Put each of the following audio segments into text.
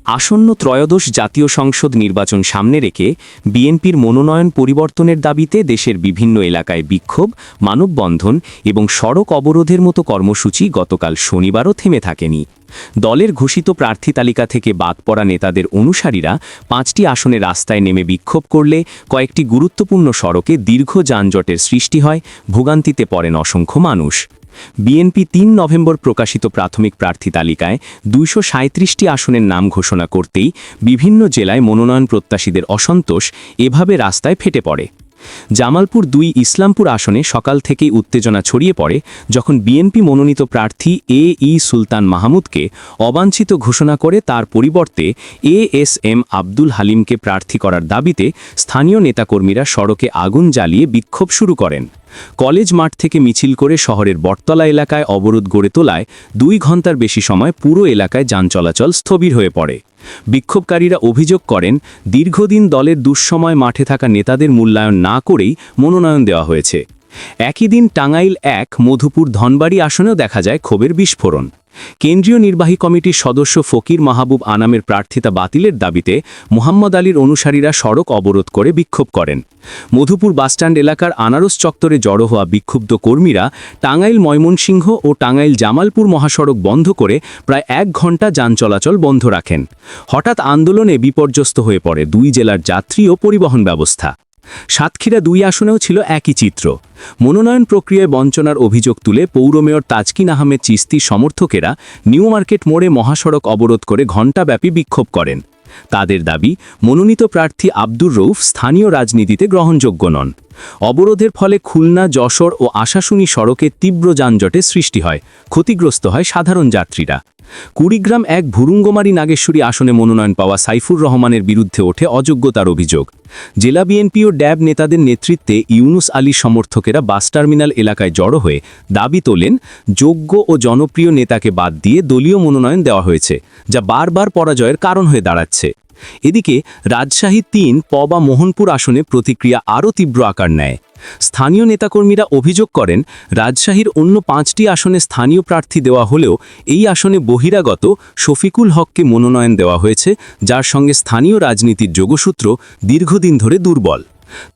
আসন্ন ত্রয়োদশ জাতীয় সংসদ নির্বাচন সামনে রেখে বিএনপির মনোনয়ন পরিবর্তনের দাবিতে দেশের বিভিন্ন এলাকায় বিক্ষোভ, মানববন্ধন এবং সড়ক অবরোধের মতো কর্মসূচি গতকাল শনিবারও থেমে থাকেনি। দলের ঘোষিত প্রার্থী তালিকা থেকে বাদ পড়া নেতাদের অনুসারীরা 5টি আসনে রাস্তায় নেমে বিক্ষোভ করলে কয়েকটি গুরুত্বপূর্ণ সড়কে দীর্ঘ যানজটের সৃষ্টি হয়, ভোগান্তিতে পড়েন অসংখ্য মানুষ। বিএনপি 3 নভেম্বর প্রকাশিত প্রাথমিক প্রার্থী তালিকায় 237টি আসনের নাম ঘোষণা করতেই বিভিন্ন জেলায় মনোনয়ন প্রত্যাশীদের অসন্তোষ এভাবে রাস্তায় ফেটে পড়ে। জামালপুর 2 ইসলামপুর আসনে সকাল থেকেই উত্তেজনা ছড়িয়ে পড়ে যখন বিএনপি মনোনীত প্রার্থী এ.ই. সুলতান মাহমুদকে অবাঞ্ছিত ঘোষণা করে তার পরিবর্তে এ.এস.এম. আব্দুল হালিমকে প্রার্থী করার দাবিতে স্থানীয় নেতাকর্মীরা সড়কে আগুন জ্বালিয়ে বিক্ষোভ শুরু করেন। কলেজ মাঠ থেকে মিছিল করে শহরের বটতলা এলাকায় অবরোধ গড়ে তোলায় 2 ঘন্টার বেশি সময় পুরো এলাকায় যান চলাচল স্থবির হয়ে পড়ে। বিক্ষোভকারীরা অভিযোগ করেন, দীর্ঘদিন দলের দুঃসময় মাঠে থাকা নেতাদের মূল্যায়ন না করেই মনোনয়ন দেওয়া হয়েছে। একই দিন টাঙ্গাইল 1, মধুপুর, ধনবাড়ী আসনেও দেখা যায় ক্ষোভের বিস্ফোরণ। কেন্দ্রীয় নির্বাহী কমিটির সদস্য ফকির মাহবুব আনামের প্রার্থিতা বাতিলের দাবিতে মোহাম্মদ আলীর অনুসারীরা সড়ক অবরোধ করে বিক্ষোভ করেন। মধুপুর বাসস্ট্যান্ড এলাকার আনারস চত্বরে জড়ো হওয়া বিক্ষুব্ধ কর্মীরা টাঙ্গাইল ময়মনসিংহ ও টাঙ্গাইল জামালপুর মহাসড়ক বন্ধ করে প্রায় 1 ঘন্টা যান চলাচল বন্ধ রাখেন। হঠাৎ আন্দোলনে বিপর্যস্ত হয়ে পড়ে 2 জেলার যাত্রী ও পরিবহন ব্যবস্থা। সাতক্ষীরা 2 আসনেও ছিল একই চিত্র। মনোনয়ন প্রক্রিয়ায় বঞ্চনার অভিযোগ তুলে পৌর মেয়র তাজকিন আহমেদ চিস্তি সমর্থকেরা নিউ মার্কেট মোড়ে মহাসড়ক অবরোধ করে ঘণ্টাব্যাপী বিক্ষোভ করেন। তাদের দাবি, মনোনীত প্রার্থী আব্দুর রউফ স্থানীয় রাজনীতিতে গ্রহণযোগ্য নন। অবরোধের ফলে খুলনা, যশোর ও আশাশুনি সড়কে তীব্র যানজটের সৃষ্টি হয়, ক্ষতিগ্রস্ত হয় সাধারণ যাত্রীরা। কুড়িগ্রাম 1 ভুরুঙ্গমারী নাগেশ্বরী আসনে মনোনয়ন পাওয়া সাইফুর রহমানের বিরুদ্ধে ওঠে অযোগ্যতার অভিযোগ। জেলা বিএনপি ও ড্যাব নেতাদের নেতৃত্বে ইউনুস আলীর সমর্থকেরা বাস টার্মিনাল এলাকায় জড়ো হয়ে দাবি তোলেন, যোগ্য ও জনপ্রিয় নেতাকে বাদ দিয়ে দলীয় মনোনয়ন দেওয়া হয়েছে, যা বারবার পরাজয়ের কারণ হয়ে দাঁড়াচ্ছে। এদিকে রাজশাহী 3 বা মোহনপুর আসনে প্রতিক্রিয়া আরও তীব্র আকার নেয়। স্থানীয় নেতাকর্মীরা অভিযোগ করেন, রাজশাহীর অন্য 5টি আসনে স্থানীয় প্রার্থী দেওয়া হলেও এই আসনে বহিরাগত শফিকুল হককে মনোনয়ন দেওয়া হয়েছে, যার সঙ্গে স্থানীয় রাজনীতির যোগসূত্র দীর্ঘদিন ধরে দুর্বল।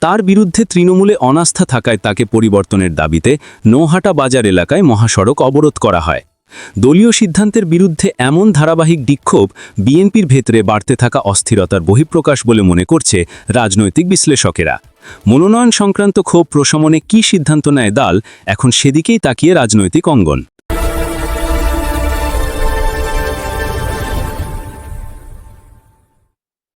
তার বিরুদ্ধে তৃণমূলে অনাস্থা থাকায় তাকে পরিবর্তনের দাবিতে নৌহাটা বাজার এলাকায় মহাসড়ক অবরোধ করা হয়। দলীয় সিদ্ধান্তের বিরুদ্ধে এমন ধারাবাহিক বিক্ষোভ বিএনপির ভেতরে বাড়তে থাকা অস্থিরতার বহিঃপ্রকাশ বলে মনে করছে রাজনৈতিক বিশ্লেষকেরা। মনোনয়ন সংক্রান্ত ক্ষোভ প্রশমনে কী সিদ্ধান্ত নেয় দল, এখন সেদিকেই তাকিয়ে রাজনৈতিক অঙ্গন।